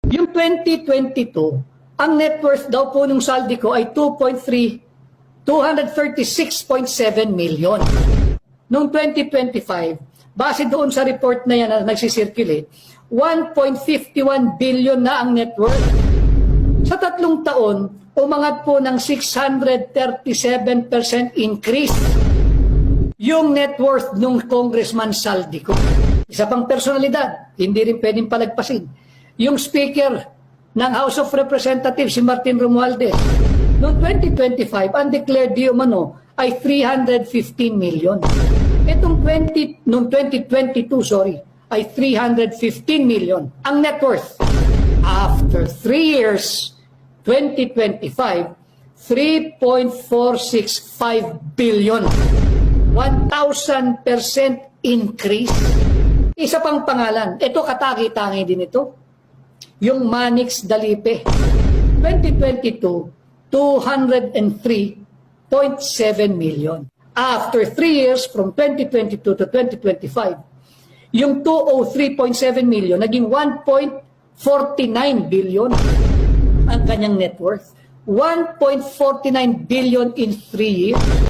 Yung 2022, ang net worth daw po ng Saldico ay 236.7 million. Noong 2025, base doon sa report na yan na nagsisirculate, 1.51 billion na ang net worth. Sa 3 taon, umangat po ng 637% increase yung net worth ng Congressman Saldico. Isa pang personalidad, hindi rin pwedeng palagpasin. Yung Speaker ng House of Representatives, si Martin Romualdez, noong 2025, ang declared di umano ay 315 million. Noong 2022, ay 315 million ang net worth. After 3 years, 2025, 3.465 billion. 1,000% increase. Isa pang pangalan, ito kataki-tangi din ito, yung Manix Dalipe. 2022, 203.7 million. After 3 years, from 2022 to 2025, yung 203.7 million, naging 1.49 billion ang kanyang net worth. 1.49 billion in 3 years.